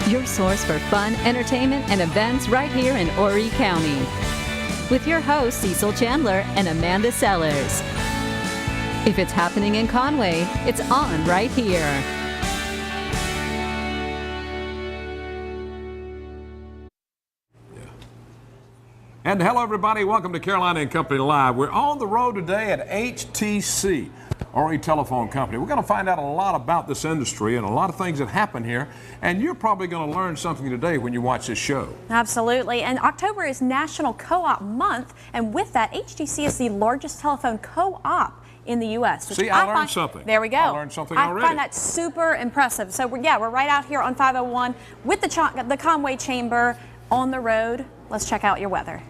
Your source for fun, entertainment, and events right here in Horry County. With your hosts, Cecil Chandler and Amanda Sellers. If it's happening in Conway, it's on right here. And hello, everybody. Welcome to Carolina and Company Live. We're on the road today at HTC, Horry Telephone Company. We're going to find out a lot about this industry and a lot of things that happen here. And you're probably going to learn something today when you watch this show. Absolutely. And October is National Co-op Month. And with that, HTC is the largest telephone co-op in the U.S. See, I learned something. There we go. I learned something already. I find that super impressive. So, we're right out here on 501 with the Conway Chamber on the road. Let's check out your weather.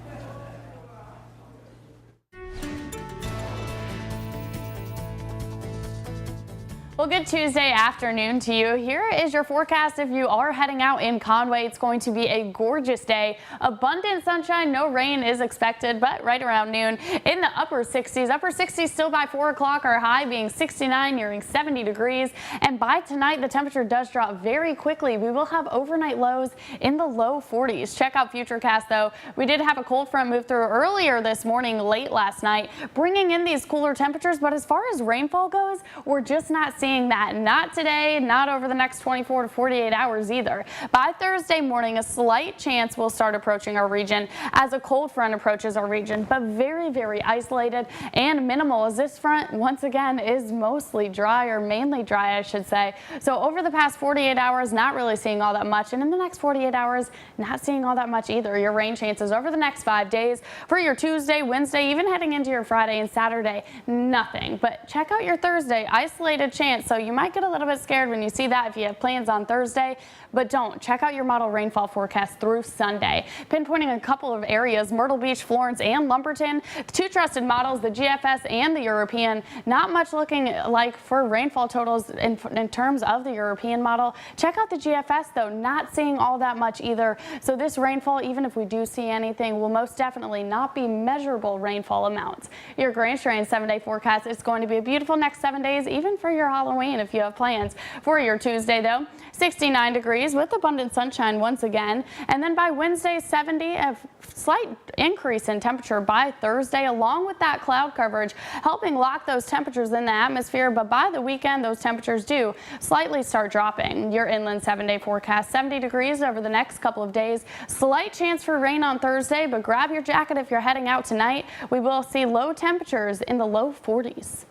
Well, good Tuesday afternoon to you. Here is your forecast. If you are heading out in Conway, it's going to be a gorgeous day. Abundant sunshine, no rain is expected, but right around noon in the upper 60s. Upper 60s still by 4 o'clock, our high being 69, nearing 70 degrees. And by tonight, the temperature does drop very quickly. We will have overnight lows in the low 40s. Check out Futurecast, though. We did have a cold front move through earlier this morning, late last night, bringing in these cooler temperatures. But as far as rainfall goes, we're just not seeing that. Not today, not over the next 24 to 48 hours either. By Thursday morning, a slight chance will start approaching our region as a cold front approaches our region, but very, very isolated and minimal, as this front once again is mostly dry, or mainly dry, I should say. So over the past 48 hours, not really seeing all that much, and in the next 48 hours, not seeing all that much either. Your rain chances over the next 5 days for your Tuesday, Wednesday, even heading into your Friday and Saturday, nothing. But check out your Thursday, isolated chance. So you might get a little bit scared when you see that if you have plans on Thursday, but don't. Check out your model rainfall forecast through Sunday. Pinpointing a couple of areas, Myrtle Beach, Florence, and Lumberton. The two trusted models, the GFS and the European. Not much looking like for rainfall totals in terms of the European model. Check out the GFS, though. Not seeing all that much either. So this rainfall, even if we do see anything, will most definitely not be measurable rainfall amounts. Your Grand Strand 7-day forecast is going to be a beautiful next 7 days, even for your Halloween if you have plans. For your Tuesday, though, 69 degrees with abundant sunshine once again. And then by Wednesday, 70, a slight increase in temperature by Thursday, along with that cloud coverage, helping lock those temperatures in the atmosphere. But by the weekend, those temperatures do slightly start dropping. Your inland 7-day forecast, 70 degrees over the next couple of days. Slight chance for rain on Thursday, but grab your jacket if you're heading out tonight. We will see low temperatures in the low 40s.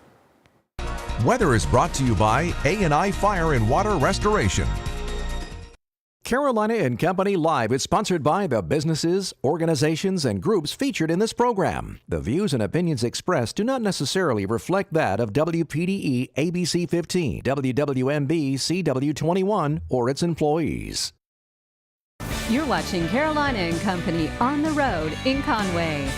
Weather is brought to you by A&I Fire and Water Restoration. Carolina and Company Live is sponsored by the businesses, organizations, and groups featured in this program. The views and opinions expressed do not necessarily reflect that of WPDE ABC 15, WWMB CW21, or its employees. You're watching Carolina and Company on the road in Conway.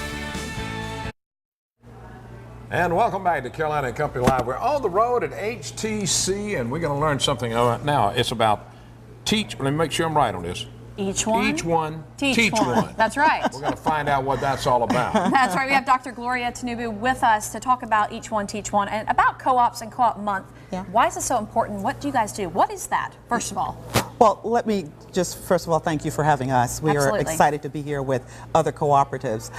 And welcome back to Carolina and Company Live. We're on the road at HTC, and we're going to learn something now. It's about let me make sure I'm right on this. Each one. Each one, teach one. That's right. We're going to find out what that's all about. That's right. We have Dr. Gloria Tanubu with us to talk about Each One, Teach One and about co-ops and co-op month. Yeah. Why is this so important? What do you guys do? What is that, first of all? Well, let me just first of all thank you for having us. We Absolutely. are excited to be here with other cooperatives.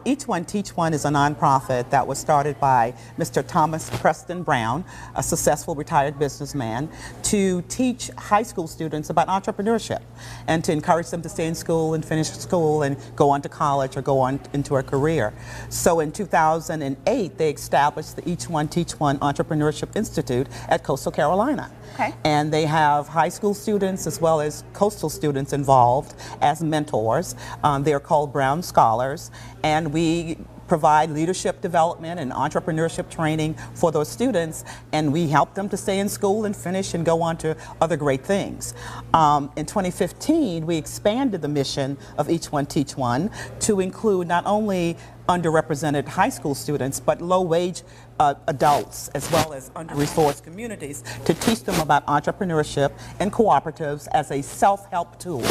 Each One Teach One is a nonprofit that was started by Mr. Thomas Preston Brown, a successful retired businessman, to teach high school students about entrepreneurship and to encourage them to stay in school and finish school and go on to college or go on into a career. So in 2008, they established the Each One Teach One Entrepreneurship Institute at Coastal Carolina. Okay. And they have high school students as well as coastal students involved as mentors. They are called Brown Scholars, and we provide leadership development and entrepreneurship training for those students, and we help them to stay in school and finish and go on to other great things. In 2015, we expanded the mission of Each One Teach One to include not only underrepresented high school students, but low-wage adults as well as under-resourced communities to teach them about entrepreneurship and cooperatives as a self-help tool.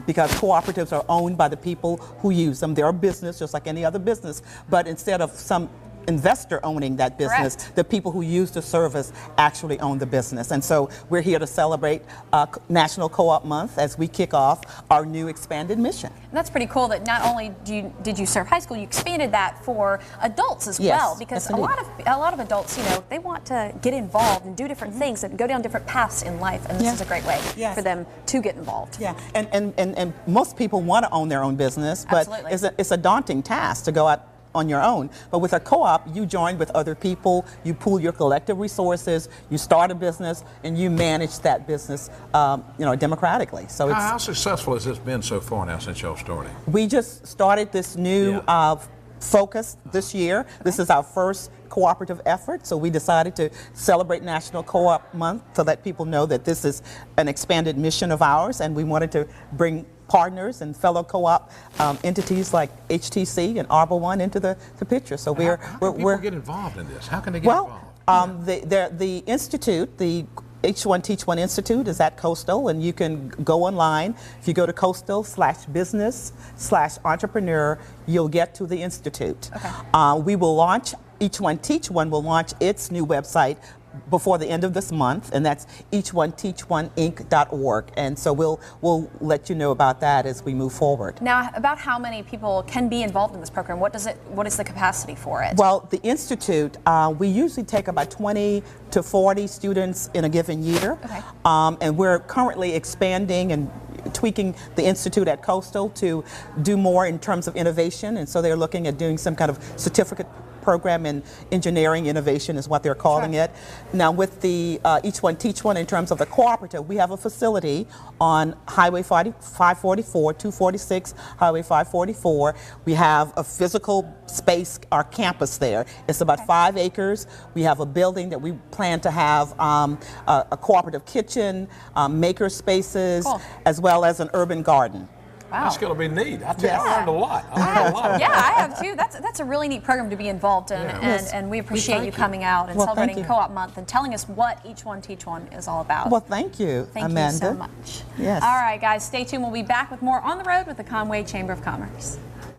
Because cooperatives are owned by the people who use them. They're a business just like any other business, but instead of some investor owning that business. Correct. The people who use the service actually own the business. And so we're here to celebrate National Co-op Month as we kick off our new expanded mission. And that's pretty cool that not only did you serve high school, you expanded that for adults as Yes, well, because yes, a lot of adults, they want to get involved and do different things and go down different paths in life, and this is a great way for them to get involved. Yeah, and most people want to own their own business, but Absolutely. it's a daunting task to go out on your own. But with a co-op, you join with other people, you pool your collective resources, you start a business, and you manage that business, democratically. So it's, How successful has this been so far now since y'all started? we just started this new focus this year. This is our first cooperative effort, so we decided to celebrate National Co-op Month to let people know that this is an expanded mission of ours, and we wanted to bring partners and fellow co-op entities like HTC and Arbor One into the picture. So How can people get involved in this? How can they get involved? The institute, the H1 Teach One Institute, is at Coastal, and you can go online. If you go to coastal/business/entrepreneur, you'll get to the institute. Okay. We will launch, H1 Teach One will launch its new website before the end of this month, and that's h1teach1inc.org. And so we'll let you know about that as we move forward. Now, about how many people can be involved in this program? What is the capacity for it? Well, the Institute, we usually take about 20 to 40 students in a given year. Okay. And we're currently expanding and tweaking the Institute at Coastal to do more in terms of innovation. And so they're looking at doing some kind of certificate program in engineering innovation is what they're calling it. Now with the Each One Teach One, in terms of the cooperative, we have a facility on Highway 544, 246 Highway 544. We have a physical space, our campus there. It's about 5 acres. We have a building that we plan to have a cooperative kitchen, maker spaces, as well as an urban garden. Wow. That's going to be neat. I tell you, I learned a lot. I learned a lot. Yeah, I have too. That's a really neat program to be involved in, and we appreciate you coming out and celebrating Co-op Month and telling us what Each One Teach One is all about. Well, thank you, Thank Amanda. you so much. Yes. All right, guys, stay tuned. We'll be back with more On the Road with the Conway Chamber of Commerce.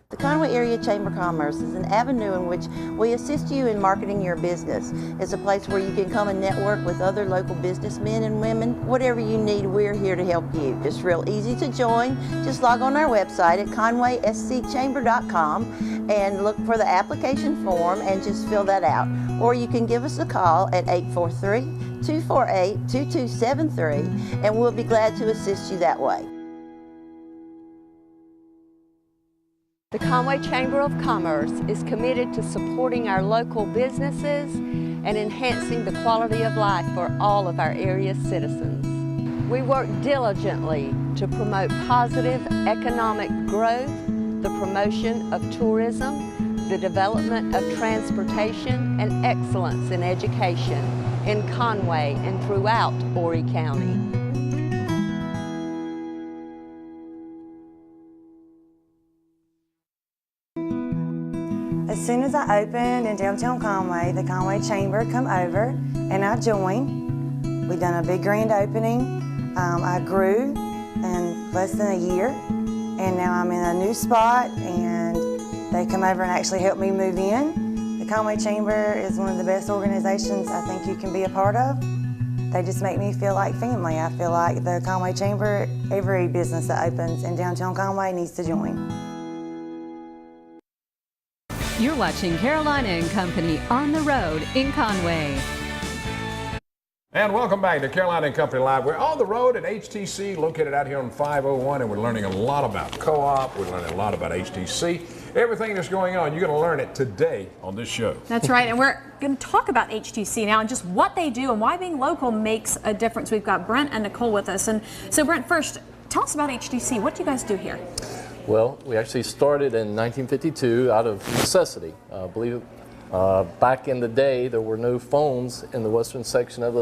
The Conway Area Chamber of Commerce is an avenue in which we assist you in marketing your business. It's a place where you can come and network with other local businessmen and women. Whatever you need, we're here to help you. It's real easy to join. Just log on our website at conwayscchamber.com and look for the application form and just fill that out. Or you can give us a call at 843-248-2273 and we'll be glad to assist you that way. The Conway Chamber of Commerce is committed to supporting our local businesses and enhancing the quality of life for all of our area citizens. We work diligently to promote positive economic growth, the promotion of tourism, the development of transportation, and excellence in education in Conway and throughout Horry County. As soon as I opened in downtown Conway, the Conway Chamber come over and I joined. We done a big grand opening. I grew in less than a year, and now I'm in a new spot and they come over and actually help me move in. The Conway Chamber is one of the best organizations I think you can be a part of. They just make me feel like family. I feel like the Conway Chamber, every business that opens in downtown Conway needs to join. You're watching Carolina and Company on the road in Conway. And welcome back to Carolina and Company Live. We're on the road at HTC, located out here on 501, and we're learning a lot about co-op. We're learning a lot about HTC. Everything that's going on, you're going to learn it today on this show. That's right, and we're going to talk about HTC now and just what they do and why being local makes a difference. We've got Brent and Nicole with us. And so, Brent, first, tell us about HTC. What do you guys do here? Well, we actually started in 1952 out of necessity. Back in the day, there were no phones in the western section of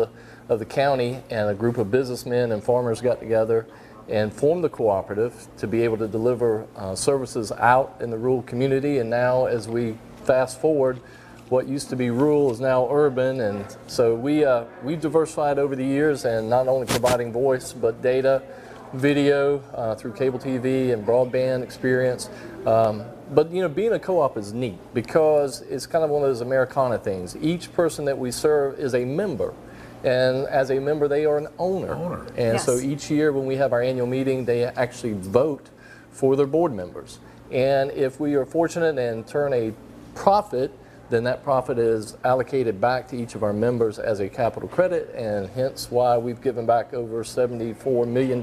the county, and a group of businessmen and farmers got together and formed the cooperative to be able to deliver services out in the rural community. And now, as we fast forward, what used to be rural is now urban, and so we've diversified over the years, and not only providing voice but data, video, through cable TV and broadband experience. But you know, being a co-op is neat because it's kind of one of those Americana things. Each person that we serve is a member, and as a member they are an owner. And so each year when we have our annual meeting, they actually vote for their board members. And if we are fortunate and turn a profit, then that profit is allocated back to each of our members as a capital credit, and hence why we've given back over $74 million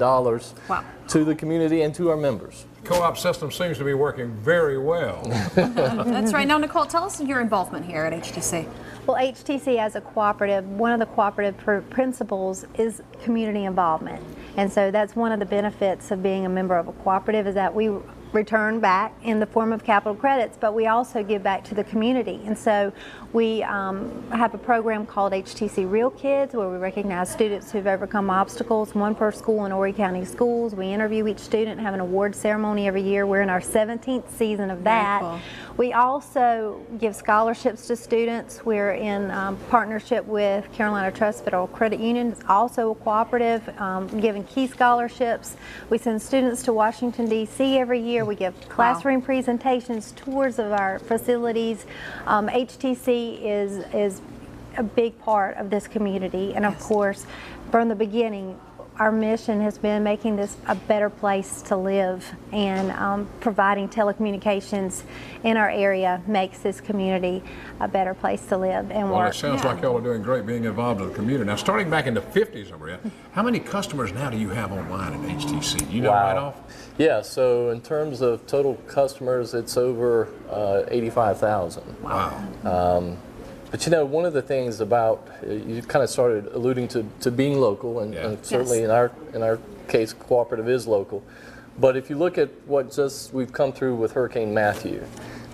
to the community and to our members. Co-op system seems to be working very well. That's right. Now, Nicole, tell us your involvement here at HTC. Well, HTC as a cooperative, one of the cooperative principles is community involvement. And so that's one of the benefits of being a member of a cooperative, is that we return back in the form of capital credits, but we also give back to the community. And so we have a program called HTC Real Kids, where we recognize students who've overcome obstacles, one per school in Horry County schools. We interview each student, have an award ceremony every year. We're in our 17th season of that. Cool. We also give scholarships to students. We're in partnership with Carolina Trust Federal Credit Union, it's also a cooperative, giving key scholarships. We send students to Washington, D.C. every year. We give classroom presentations, tours of our facilities. HTC is a big part of this community, and of course, from the beginning, our mission has been making this a better place to live, and providing telecommunications in our area makes this community a better place to live and work. Well, it sounds like y'all are doing great being involved in the community. Now, starting back in the 50s, Maria, how many customers now do you have online at HTC? Do you know right off? Yeah, so in terms of total customers, it's over 85,000. Wow. But you know, one of the things about, you kind of started alluding to being local, and certainly in our case, cooperative is local. But if you look at what we've come through with Hurricane Matthew,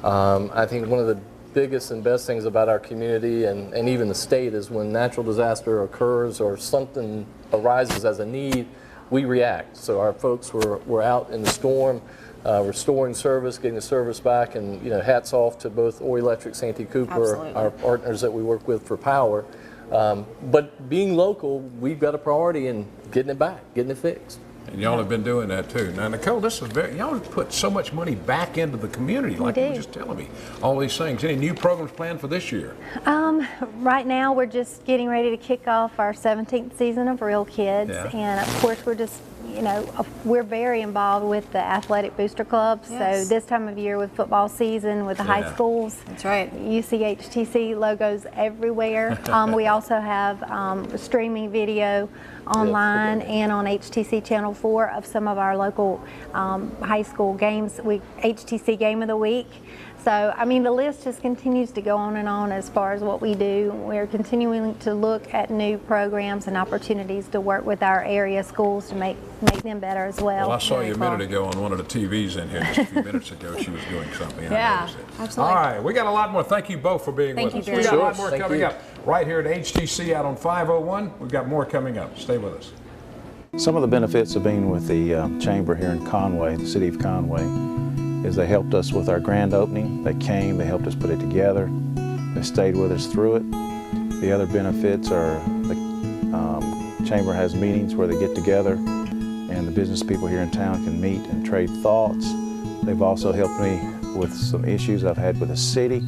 I think one of the biggest and best things about our community and even the state is when natural disaster occurs or something arises as a need, we react. So our folks were out in the storm, restoring service, getting the service back, and you know, hats off to both Horry Electric, Santee Cooper, our partners that we work with for power. But being local, we've got a priority in getting it back, getting it fixed. And y'all have been doing that too. Now, Nicole, this is y'all have put so much money back into the community, like you were just telling me. All these things. Any new programs planned for this year? Right now, we're just getting ready to kick off our 17th season of Real Kids, and of course, we're just, you know, we're very involved with the athletic booster clubs. So this time of year with football season, with the high schools, that's right. You see HTC logos everywhere. We also have streaming video online and on HTC Channel 4 of some of our local high school games. HTC Game of the Week. So, I mean, the list just continues to go on and on as far as what we do. We're continuing to look at new programs and opportunities to work with our area schools to make them better as well. Well, I saw you a minute ago on one of the TVs in here just a few minutes ago. She was doing something. Yeah, absolutely. All right, we got a lot more. Thank you both for being with us. We got a lot more coming up right here at HTC out on 501. We've got more coming up. Stay with us. Some of the benefits of being with the Chamber here in Conway, the city of Conway, is they helped us with our grand opening. They came, they helped us put it together. They stayed with us through it. The other benefits are the Chamber has meetings where they get together and the business people here in town can meet and trade thoughts. They've also helped me with some issues I've had with the city.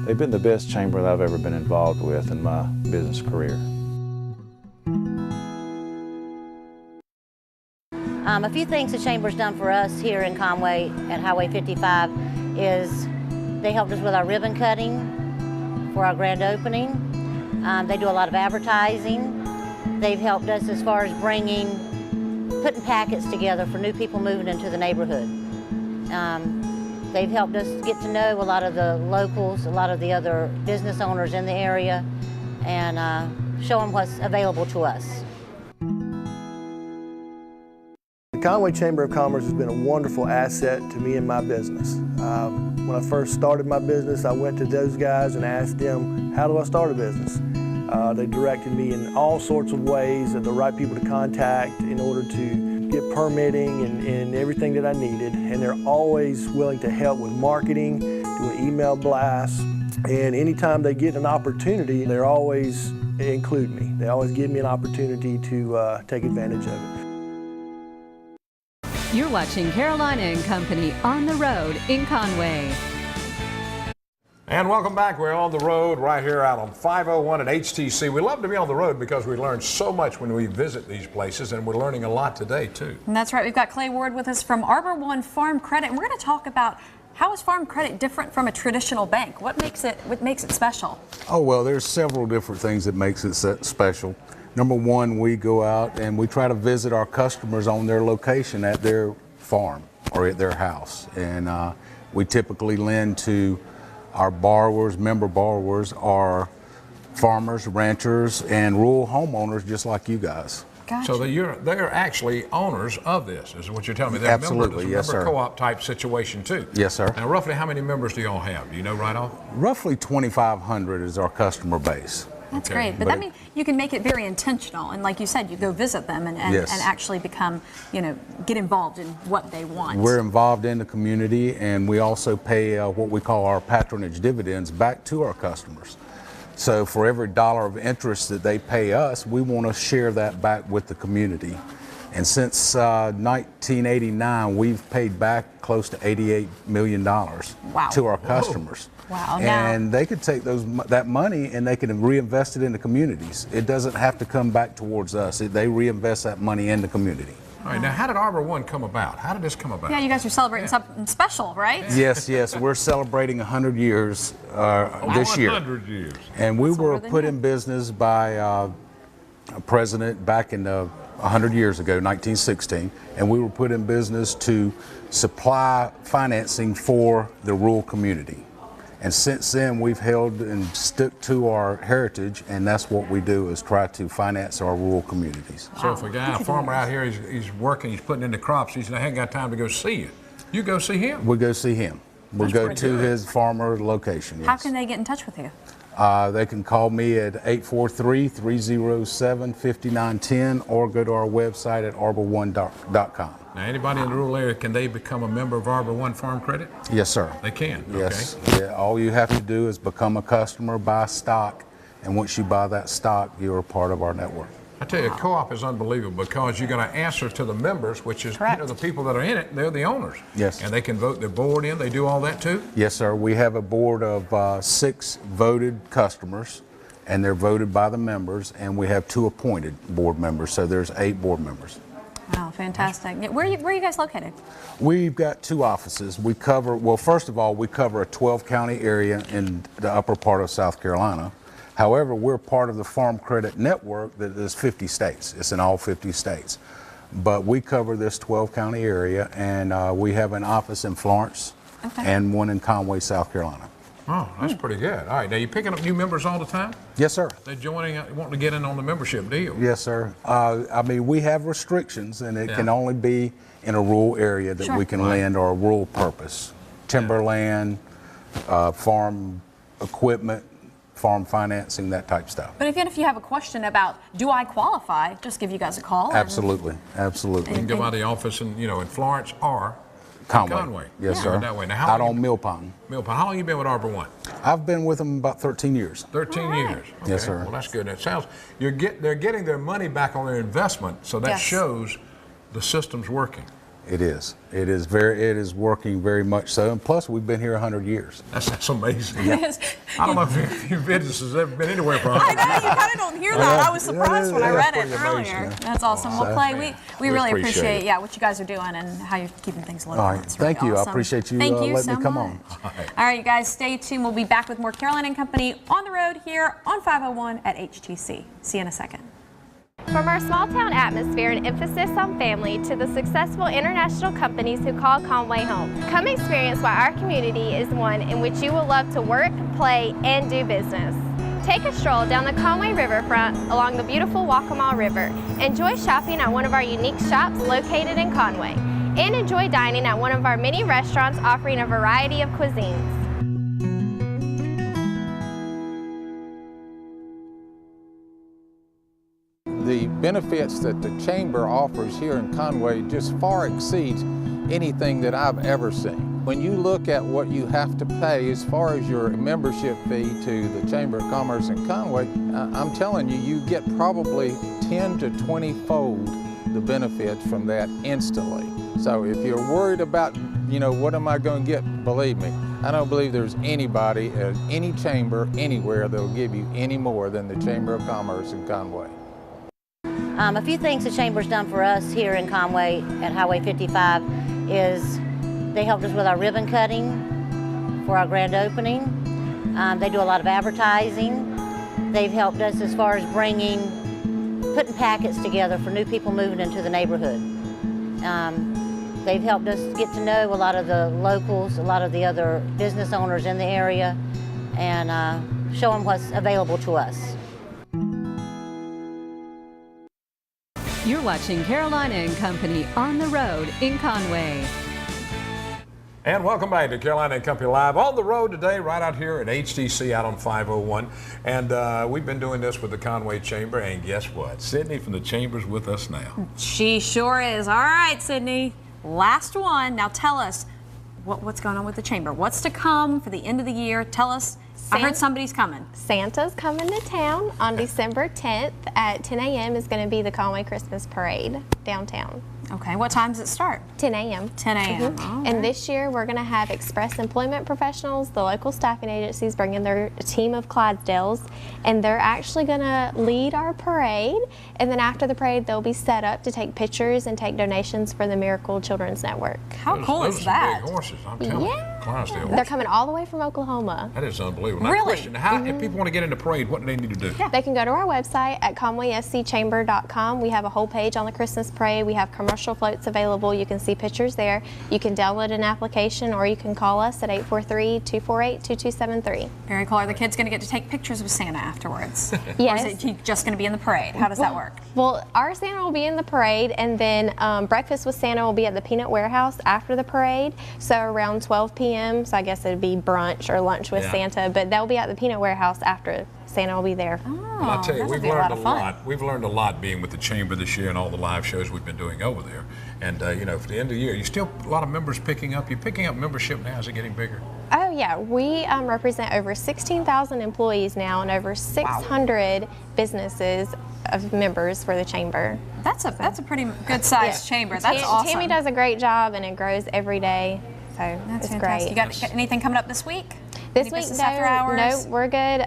They've been the best chamber that I've ever been involved with in my business career. A few things the Chamber's done for us here in Conway at Highway 55 is they helped us with our ribbon cutting for our grand opening. They do a lot of advertising. They've helped us as far as putting packets together for new people moving into the neighborhood. They've helped us get to know a lot of the locals, a lot of the other business owners in the area, and show them what's available to us. The Conway Chamber of Commerce has been a wonderful asset to me and my business. When I first started my business, I went to those guys and asked them, how do I start a business? They directed me in all sorts of ways, the right people to contact in order to get permitting and everything that I needed. And they're always willing to help with marketing, doing email blasts. And anytime they get an opportunity, they always include me. They always give me an opportunity to take advantage of it. You're watching Carolina and Company on the road in Conway. And welcome back. We're on the road right here out on 501 at HTC. We love to be on the road because we learn so much when we visit these places, and we're learning a lot today, too. And that's right. We've got Clay Ward with us from Arbor One Farm Credit, and we're going to talk about how is Farm Credit different from a traditional bank? What makes it special? Oh, well, there's several different things that makes it special. Number one, we go out and we try to visit our customers on their location at their farm or at their house. And we typically lend to our borrowers, member borrowers, are farmers, ranchers, and rural homeowners just like you guys. Gotcha. So they're actually owners of this, is what you're telling me. They're Absolutely, yes, sir. Member co-op type situation, too. Yes, sir. Now, roughly how many members do y'all have? Do you know right off? Roughly 2,500 is our customer base. That's great, but that means you can make it very intentional, and like you said, you go visit them and actually become, get involved in what they want. We're involved in the community, and we also pay what we call our patronage dividends back to our customers. So for every dollar of interest that they pay us, we want to share that back with the community. And since 1989, we've paid back close to $88 million to our customers. Wow. And they could take that money and they can reinvest it in the communities. It doesn't have to come back towards us. They reinvest that money in the community. All right, now how did Arbor One come about? How did this come about? Yeah, you guys are celebrating something special, right? Yes, we're celebrating 100 years this year. 100 years. And we were put in business by a president back in 100 years ago, 1916, and we were put in business to supply financing for the rural community. And since then, we've held and stuck to our heritage, and that's what we do, is try to finance our rural communities. So if a farmer out here, he's working, he's putting in the crops, he ain't got time to go see you. You go see him. We go see him. We go to his farmer location. Yes. How can they get in touch with you? They can call me at 843-307-5910 or go to our website at arbor1.com. Now, anybody in the rural area, can they become a member of Arbor One Farm Credit? Yes, sir. They can? Yes. Okay. Yeah, all you have to do is become a customer, buy stock, and once you buy that stock, you're a part of our network. I tell you, co-op is unbelievable because you're going to answer to the members, which is the people that are in it, they're the owners. Yes. And they can vote their board in, they do all that too? Yes, sir. We have a board of 6 voted customers, and they're voted by the members, and we have 2 appointed board members, so there's 8 board members. Wow, fantastic. Where are you guys located? We've got 2 offices. We cover, well, first of all, we cover a 12-county area in the upper part of South Carolina. However, we're part of the Farm Credit Network that is 50 states. It's in all 50 states. But we cover this 12-county area, and we have an office in Florence and one in Conway, South Carolina. Oh, that's pretty good. All right, now you picking up new members all the time? Yes, sir. They're joining, wanting to get in on the membership deal? Yes, sir. I mean, we have restrictions, and it can only be in a rural area that we can lend, or a rural purpose. Timberland, farm equipment, farm financing, that type stuff. But even if you have a question about, do I qualify, just give you guys a call. Absolutely, absolutely. You can go by the office in Florence or Conway. Yes, sir. That way. Now, out on Mill Pond. Mill Pond. How long have you been with Arbor One? I've been with them about 13 years. 13 years. Okay. Yes, sir. Well, that's good. It sounds they're getting their money back on their investment, so that shows the system's working. It is. It is working very much so. And plus, we've been here 100 years. That's amazing. I don't know if your business has ever been anywhere for 100 years. I know, you kind of don't hear that. I was surprised when I read it earlier. That's awesome. Well, Clay, we really appreciate what you guys are doing and how you're keeping things local. All right. Thank you. I appreciate you letting me come on. All right, you guys, stay tuned. We'll be back with more Carolina and Company on the road here on 501 at HTC. See you in a second. From our small town atmosphere and emphasis on family to the successful international companies who call Conway home, come experience why our community is one in which you will love to work, play, and do business. Take a stroll down the Conway riverfront along the beautiful Waccamaw River. Enjoy shopping at one of our unique shops located in Conway, and enjoy dining at one of our many restaurants offering a variety of cuisines. The benefits that the Chamber offers here in Conway just far exceeds anything that I've ever seen. When you look at what you have to pay as far as your membership fee to the Chamber of Commerce in Conway, I'm telling you, you get probably 10 to 20-fold the benefits from that instantly. So if you're worried about, what am I going to get, believe me, I don't believe there's anybody at any chamber anywhere that will give you any more than the Chamber of Commerce in Conway. A few things the Chamber's done for us here in Conway at Highway 55 is they helped us with our ribbon cutting for our grand opening. They do a lot of advertising. They've helped us as far as putting packets together for new people moving into the neighborhood. They've helped us get to know a lot of the locals, a lot of the other business owners in the area, and show them what's available to us. You're watching Carolina and Company on the road in Conway. And welcome back to Carolina and Company Live. On the road today, right out here at HTC out on 501. And we've been doing this with the Conway Chamber. And guess what? Sydney from the Chamber's with us now. She sure is. All right, Sydney. Last one. Now tell us what's going on with the Chamber. What's to come for the end of the year? Tell us. I heard somebody's coming. Santa's coming to town on December 10th at 10 a.m. is going to be the Conway Christmas Parade downtown. Okay, what time does it start? 10 a.m. 10 a.m. Mm-hmm. And this year we're going to have Express Employment Professionals, the local staffing agencies, bring in their team of Clydesdales, and they're actually going to lead our parade. And then after the parade, they'll be set up to take pictures and take donations for the Miracle Children's Network. How cool is that? Big horses, I'm telling you. Clydesdale. They're coming all the way from Oklahoma. That is unbelievable. Now, Really? question, if people want to get in the parade, what do they need to do? Yeah. They can go to our website at conwayscchamber.com. We have a whole page on the Christmas parade. We have commercial floats available. You can see pictures there. You can download an application or you can call us at 843-248-2273. Very cool. Are the kids going to get to take pictures with Santa afterwards? Yes. Or is it just going to be in the parade? How does that work? Well, our Santa will be in the parade, and then breakfast with Santa will be at the Peanut Warehouse after the parade, so around 12 p.m. So I guess it'd be brunch or lunch with Santa, but they'll be at the Peanut Warehouse after. Santa will be there. Well, I'll tell you, we've learned a lot. We've learned a lot being with the Chamber this year and all the live shows we've been doing over there. And, for the end of the year, you still a lot of members picking up. You're picking up membership now. Is it getting bigger? Oh, yeah. We represent over 16,000 employees now and over 600 businesces of members for the Chamber. That's a pretty good-sized chamber. That's awesome. Tammy does a great job, and it grows every day. So that's it's fantastic. great. You got anything coming up this week? This Any week, after hours? no, we're good.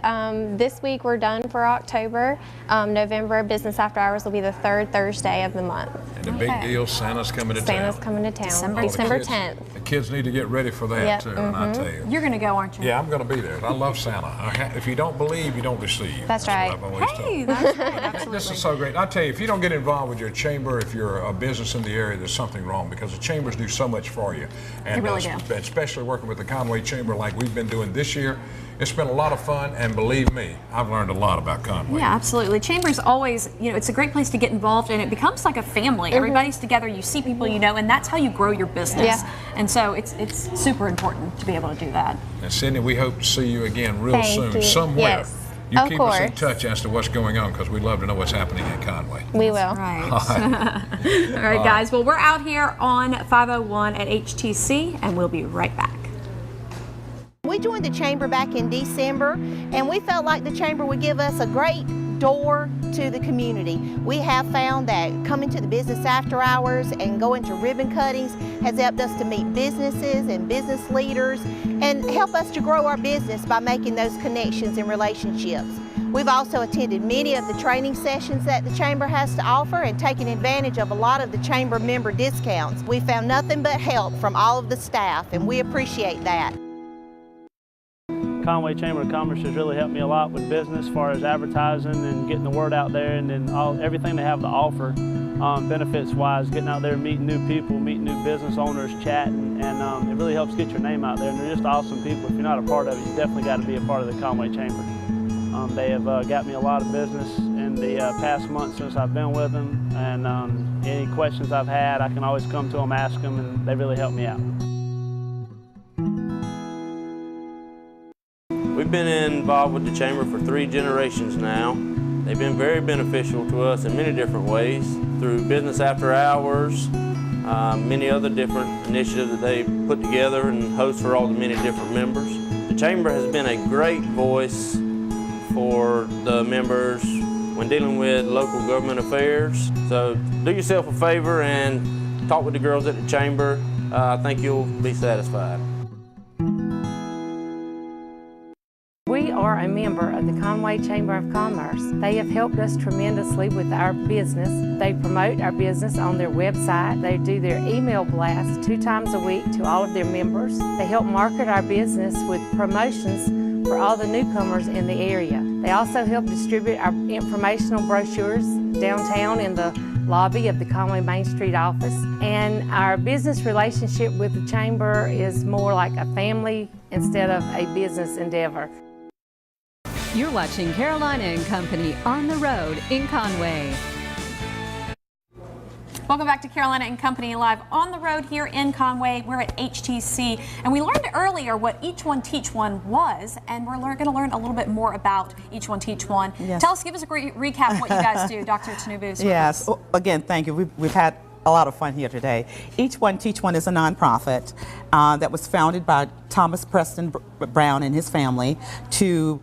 This week we're done for October. November, business after hours will be the third Thursday of the month. And the big deal, Santa's coming to town. Santa's coming to town. December 10th. The kids need to get ready for that too, and I tell you. You're going to go, aren't you? Yeah, I'm going to be there. I love Santa. If you don't believe, you don't receive. That's right. What I've always told. That's right. Absolutely. This is so great. I tell you, if you don't get involved with your chamber, if you're a business in the area, there's something wrong because the chambers do so much for you. And they really do. Especially working with the Conway Chamber like we've been doing this year. It's been a lot of fun, and believe me, I've learned a lot about Conway. Yeah, absolutely. Chamber's always, it's a great place to get involved, and it becomes like a family. Everybody's together, you see people you know, and that's how you grow your business. Yeah. And so it's super important to be able to do that. And Sydney, we hope to see you again real soon, somewhere. Yes. You of keep course. us in touch as to what's going on because we'd love to know what's happening in Conway. We will. Right. All right. All right, guys. Well, we're out here on 501 at HTC, and we'll be right back. We joined the Chamber back in December, and we felt like the Chamber would give us a great door to the community. We have found that coming to the business after hours and going to ribbon cuttings has helped us to meet businesses and business leaders and help us to grow our business by making those connections and relationships. We've also attended many of the training sessions that the Chamber has to offer and taken advantage of a lot of the Chamber member discounts. We found nothing but help from all of the staff, and we appreciate that. Conway Chamber of Commerce has really helped me a lot with business as far as advertising and getting the word out there, and then everything they have to offer benefits-wise, getting out there, meeting new people, meeting new business owners, chatting, and it really helps get your name out there, and they're just awesome people. If you're not a part of it, you definitely got to be a part of the Conway Chamber. They have got me a lot of business in the past month since I've been with them, and any questions I've had, I can always come to them, ask them, and they really help me out. We've been involved with the Chamber for 3 generations now. They've been very beneficial to us in many different ways through business after hours, many other different initiatives that they put together and host for all the many different members. The Chamber has been a great voice for the members when dealing with local government affairs. So do yourself a favor and talk with the girls at the chamber. I think you'll be satisfied. We are a member of the Conway Chamber of Commerce. They have helped us tremendously with our business. They promote our business on their website. They do their email blasts 2 times a week to all of their members. They help market our business with promotions for all the newcomers in the area. They also help distribute our informational brochures downtown in the lobby of the Conway Main Street office. And our business relationship with the Chamber is more like a family instead of a business endeavor. You're watching Carolina and Company on the road in Conway. Welcome back to Carolina and Company Live on the road here in Conway. We're at HTC, and we learned earlier what Each One Teach One was, and we're going to learn a little bit more about Each One Teach One. Yes. Tell us, give us a great recap of what you guys do, Dr. Tanubu. Yes. Again, thank you. We've had a lot of fun here today. Each One Teach One is a nonprofit that was founded by Thomas Preston Brown and his family to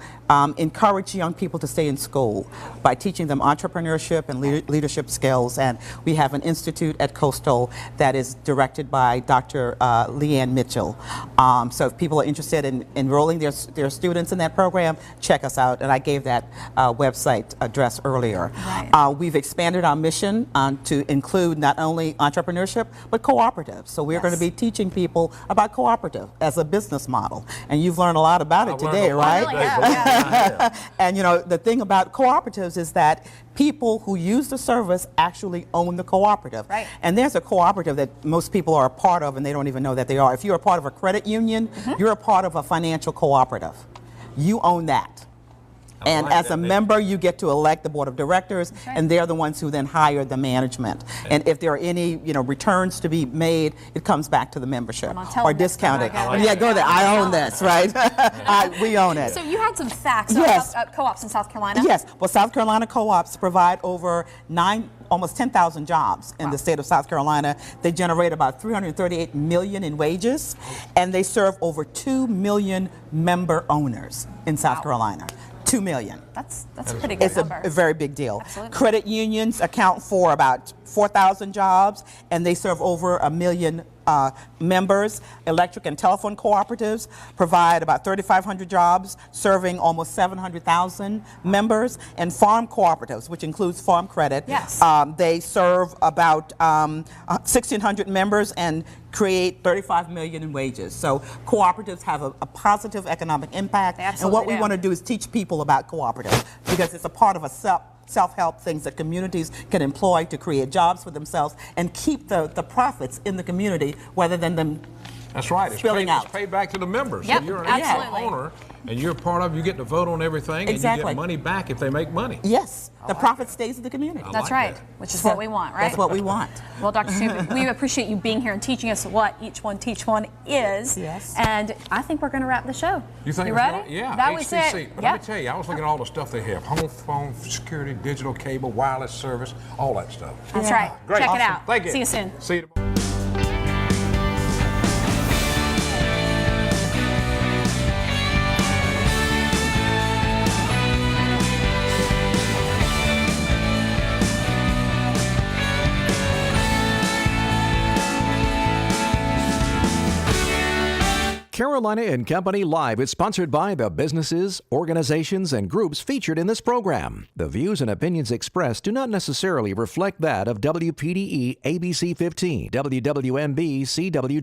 encourage young people to stay in school by teaching them entrepreneurship and leadership skills. And we have an institute at Coastal that is directed by Dr. Leanne Mitchell. So if people are interested in enrolling their students in that program, check us out. And I gave that website address earlier. Right. We've expanded our mission to include not only entrepreneurship, but cooperatives. So we're going to be teaching people about cooperative as a business model. And you've learned a lot about it today, right? Really have. And you know, the thing about cooperatives is that people who use the service actually own the cooperative. Right. And there's a cooperative that most people are a part of and they don't even know that they are. If you're a part of a credit union, you're a part of a financial cooperative. You own that. And as a member, you get to elect the board of directors, and they're the ones who then hire the management. And if there are any, returns to be made, it comes back to the membership or discounted. Yeah, go there. I own this, right? We own it. So you had some facts about co-ops in South Carolina. Yes. Well, South Carolina co-ops provide over almost 10,000 jobs in the state of South Carolina. They generate about $338 million in wages, and they serve over 2 million member owners in South Carolina. 2 million. That's a pretty good number. It's a very big deal. Absolutely. Credit unions account for about 4,000 jobs, and they serve over 1 million members. Electric and telephone cooperatives provide about 3,500 jobs, serving almost 700,000 members. And farm cooperatives, which includes Farm Credit, they serve about 1,600 members and create 35 million in wages. So cooperatives have a positive economic impact. And what we want to do is teach people about cooperatives because it's a part of a self-help things that communities can employ to create jobs for themselves and keep the profits in the community rather than them spilling out. It's paid back to the members. Yep, So you're an actual owner and you're part of, you get to vote on everything and you get money back if they make money. Yes, the profit stays in the community. That's right, which is what we want, right? That's what we want. Well, Dr. Tanubu, we appreciate you being here and teaching us what Each One Teach One is. Yes. And I think we're going to wrap the show. You think? You ready? Yeah. That HTC. was it. But let me tell you, I was looking at all the stuff they have: home phone, security, digital cable, wireless service, all that stuff. That's right. Great. Check Awesome. it out. Thank you. See you soon. See you tomorrow. Carolina and Company Live is sponsored by the businesses, organizations, and groups featured in this program. The views and opinions expressed do not necessarily reflect that of WPDE ABC 15, WWMB CW 20.